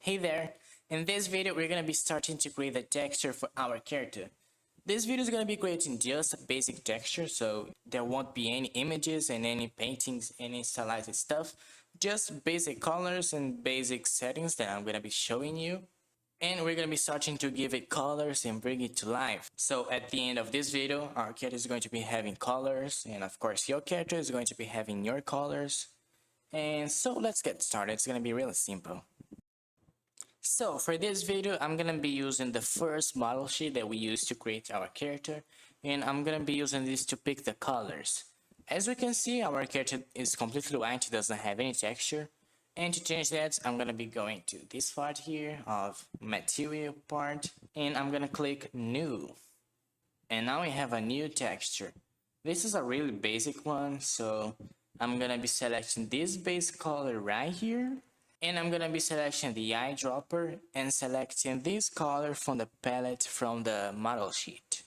Hey there! In this video we're gonna be starting to create the texture for our character. This video is gonna be creating just a basic texture, so there won't be any images and any paintings, any stylized stuff. Just basic colors and basic settings that I'm gonna be showing you. And we're gonna be starting to give it colors and bring it to life. So at the end of this video, our character is going to be having colors, and of course your character is going to be having your colors. And so let's get started. It's gonna be really simple. So for this video, I'm gonna be using the first model sheet that we used to create our character, and I'm gonna be using this to pick the colors. As we can see, our character is completely white, it doesn't have any texture. And to change that, I'm gonna be going to this part here of material part, and I'm gonna click new. And now we have a new texture. This is a really basic one, so I'm gonna be selecting this base color right here. And I'm gonna be selecting the eyedropper and selecting this color from the palette from the model sheet.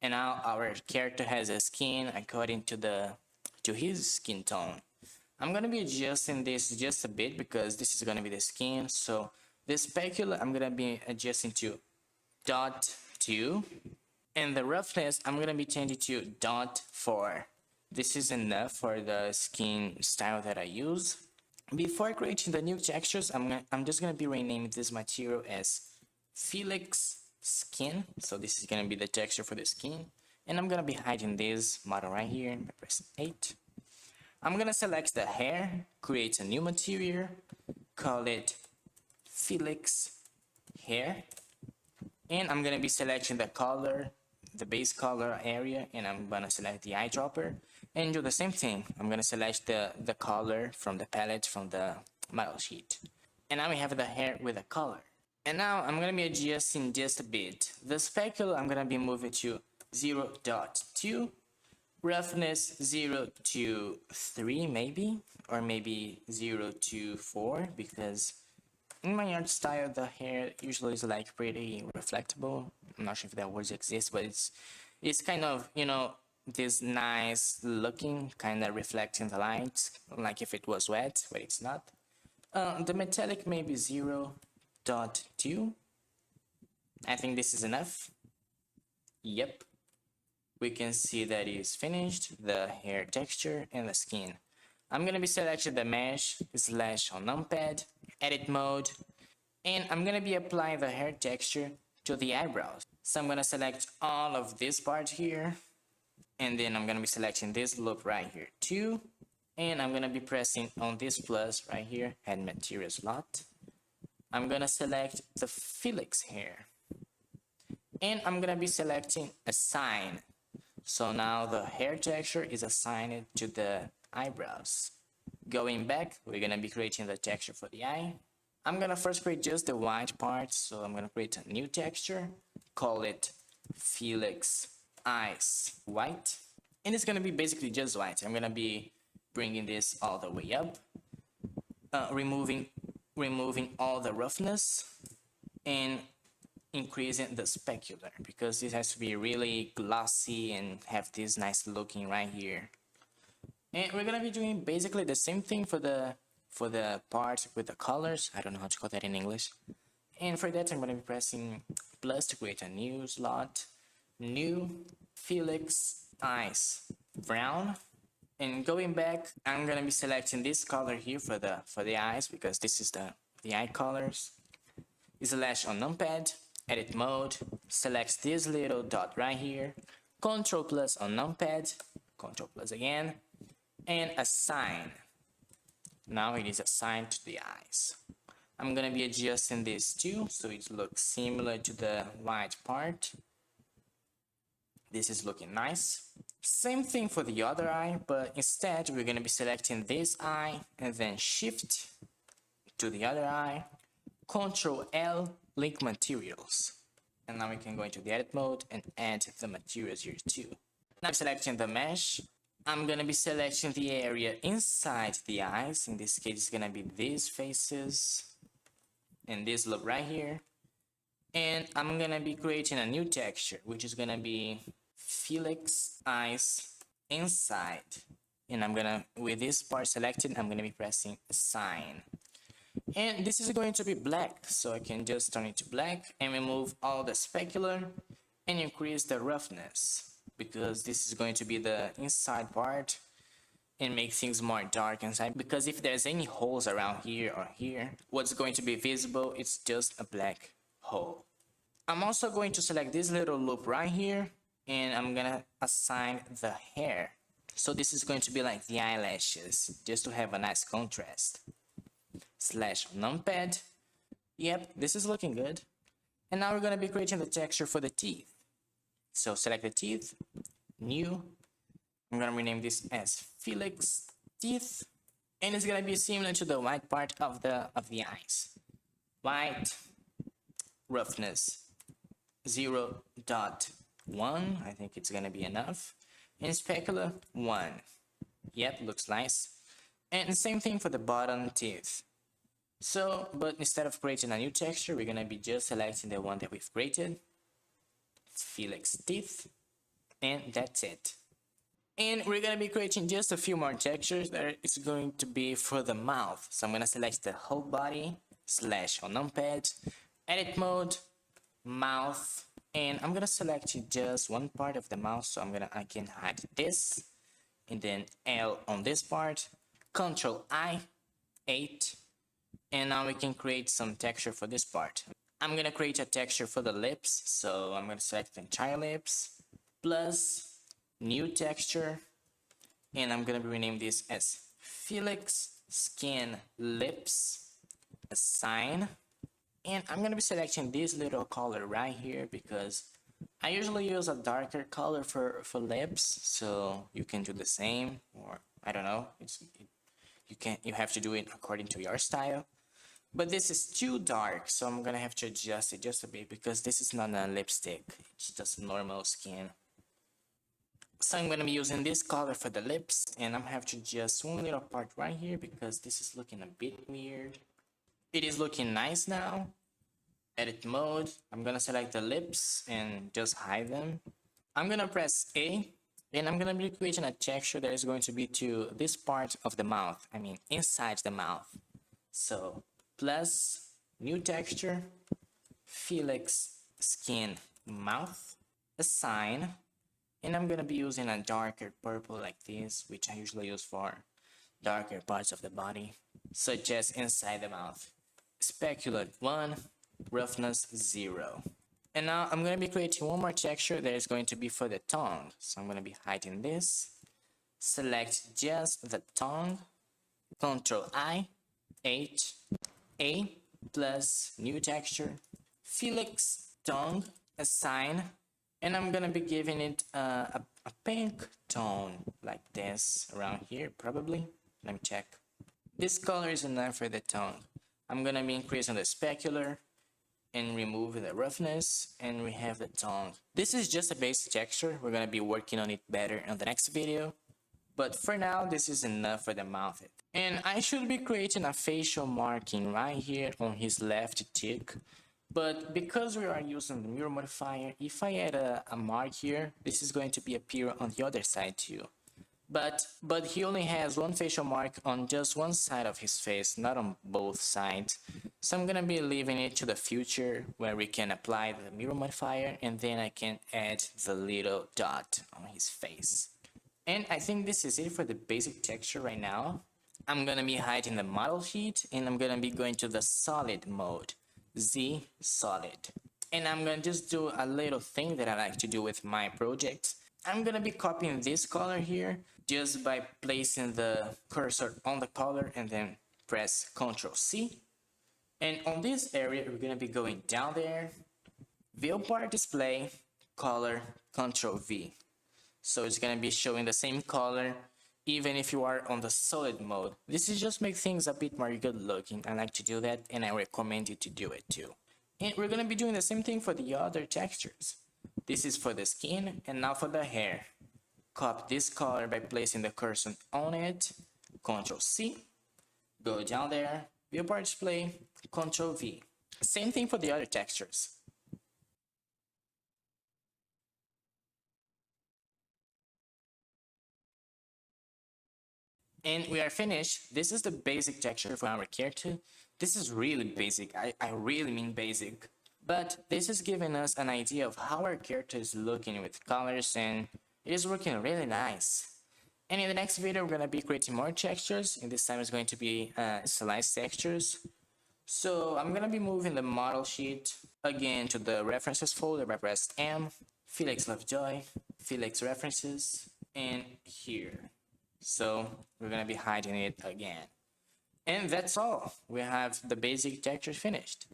And now our character has a skin according to his skin tone. I'm gonna be adjusting this just a bit because this is gonna be the skin. So the specular I'm gonna be adjusting to .2, and the roughness I'm gonna be changing to .4. This is enough for the skin style that I use. Before creating the new textures, I'm just gonna be renaming this material as Felix Skin. So this is gonna be the texture for the skin, and I'm gonna be hiding this model right here by pressing 8. I'm gonna select the hair, create a new material, call it Felix Hair, and I'm gonna be selecting the color, the base color area, and I'm gonna select the eyedropper and do the same thing. I'm gonna select the color from the palette from the model sheet, and now we have the hair with a color. And now I'm gonna be adjusting just a bit. The specular I'm gonna be moving to 0.2, roughness 0 to 3 maybe, or maybe 0 to 4, because in my art style the hair usually is like pretty reflectable. I'm not sure if that word exists, but it's kind of, you know, this nice looking, kind of reflecting the light, like if it was wet, but it's not. The metallic maybe 0.2. I think this is enough. Yep. We can see that it's finished, the hair texture and the skin. I'm gonna be selecting the mesh / on numpad, edit mode, and I'm gonna be applying the hair texture to the eyebrows. So I'm gonna select all of this part here, and then I'm gonna be selecting this loop right here too, and I'm gonna be pressing on this plus right here, add material slot. I'm gonna select the Felix hair, and I'm gonna be selecting assign. So now the hair texture is assigned to the eyebrows. Going back, we're gonna be creating the texture for the eye. I'm gonna first create just the white part, so I'm gonna create a new texture, call it Felix Eyes White, and it's gonna be basically just white. I'm gonna be bringing this all the way up, removing all the roughness, and increasing the specular because this has to be really glossy and have this nice looking right here. And we're gonna be doing basically the same thing for the part with the colors. I don't know how to call that in English. And for that, I'm gonna be pressing plus to create a new slot, new Felix Eyes Brown. And going back, I'm gonna be selecting this color here for the eyes because this is the eye colors. / on numpad, edit mode, select this little dot right here, Control plus on numpad, Control plus again, and assign. Now it is assigned to the eyes. I'm gonna be adjusting this too, so it looks similar to the white part. This is looking nice. Same thing for the other eye, but instead we're gonna be selecting this eye and then shift to the other eye, Control L, link materials. And now we can go into the edit mode and add the materials here too. Now I'm selecting the mesh. I'm gonna be selecting the area inside the eyes. In this case, it's gonna be these faces and this look right here. And I'm gonna be creating a new texture, which is gonna be Felix Eyes Inside. And I'm gonna, with this part selected, I'm gonna be pressing assign. And this is going to be black, so I can just turn it to black and remove all the specular and increase the roughness, because this is going to be the inside part and make things more dark inside, because if there's any holes around here or here, what's going to be visible is just a black hole. I'm also going to select this little loop right here, and I'm gonna assign the hair. So this is going to be like the eyelashes, just to have a nice contrast. Slash numpad. Yep, this is looking good. And now we're gonna be creating the texture for the teeth. So select the teeth, new. I'm gonna rename this as Felix teeth, and it's gonna be similar to the white part of the eyes. White, roughness 0.1, I think it's gonna be enough, and specular 1. Yep, looks nice. And the same thing for the bottom teeth. So, but instead of creating a new texture, we're gonna be just selecting the one that we've created. It's Felix teeth, and that's it. And we're gonna be creating just a few more textures that it's going to be for the mouth. So I'm gonna select the whole body, slash on numpad, edit mode, mouth, and I'm gonna select just one part of the mouth. So I can hide this, and then L on this part, Control I, 8, and now we can create some texture for this part. I'm gonna create a texture for the lips, so I'm gonna select the entire lips, plus new texture, and I'm gonna rename this as Felix Skin Lips, assign, and I'm gonna be selecting this little color right here because I usually use a darker color for lips, so you can do the same, or I don't know, you have to do it according to your style. But this is too dark, so I'm gonna have to adjust it just a bit because this is not a lipstick, it's just normal skin. So I'm gonna be using this color for the lips, and I'm gonna have to adjust one little part right here because this is looking a bit weird. It is looking nice now. Edit mode, I'm gonna select the lips and just hide them. I'm gonna press A, and I'm gonna be creating a texture that is going to be to this part of the mouth, I mean inside the mouth. So plus new texture, Felix Skin Mouth, assign, and I'm gonna be using a darker purple like this, which I usually use for darker parts of the body, such as inside the mouth. Specular 1, roughness 0. And now I'm gonna be creating one more texture that is going to be for the tongue. So I'm gonna be hiding this, select just the tongue, Control I, 8, A, plus new texture, Felix tongue, assign, and I'm gonna be giving it a pink tone like this around here probably. Let me check. This color is enough for the tongue. I'm gonna be increasing the specular and remove the roughness, and we have the tongue. This is just a basic texture. We're gonna be working on it better in the next video, but for now this is enough for the mouth. And I should be creating a facial marking right here on his left cheek, but because we are using the mirror modifier, if I add a mark here, this is going to be appear on the other side too. But he only has one facial mark on just one side of his face, not on both sides. So I'm gonna be leaving it to the future where we can apply the mirror modifier, and then I can add the little dot on his face. And I think this is it for the basic texture right now. I'm gonna be hiding the model sheet, and I'm gonna be going to the solid mode, Z solid. And I'm gonna just do a little thing that I like to do with my projects. I'm gonna be copying this color here just by placing the cursor on the color and then press Ctrl C. And on this area, we're gonna be going down there, viewport display, color, Ctrl V. So it's gonna be showing the same color even if you are on the solid mode. This is just make things a bit more good looking. I like to do that, and I recommend you to do it too. And we're gonna be doing the same thing for the other textures. This is for the skin, and now for the hair. Copy this color by placing the cursor on it, Ctrl C, go down there, viewport display, Ctrl V. Same thing for the other textures. And we are finished. This is the basic texture for our character. This is really basic. I really mean basic. But this is giving us an idea of how our character is looking with colors, and it is working really nice. And in the next video, we're gonna be creating more textures, and this time it's going to be stylized textures. So I'm gonna be moving the model sheet again to the references folder by press M, Felix Lovejoy, Felix references, and here. So we're gonna be hiding it again. And that's all. We have the basic texture finished.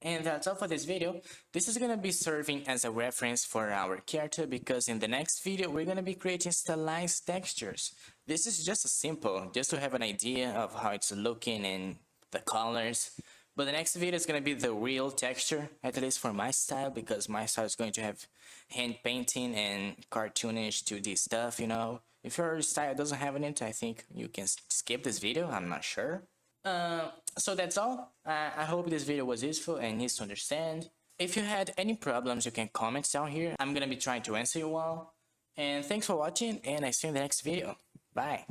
And that's all for this video. This is gonna be serving as a reference for our character because in the next video we're gonna be creating stylized textures. This is just simple, just to have an idea of how it's looking and the colors. But the next video is gonna be the real texture, at least for my style, because my style is going to have hand painting and cartoonish 2D stuff, you know. If your style doesn't have it, I think you can skip this video, I'm not sure. So that's all. I hope this video was useful and easy to understand. If you had any problems, you can comment down here. I'm gonna be trying to answer you all. And thanks for watching, and I see you in the next video. Bye.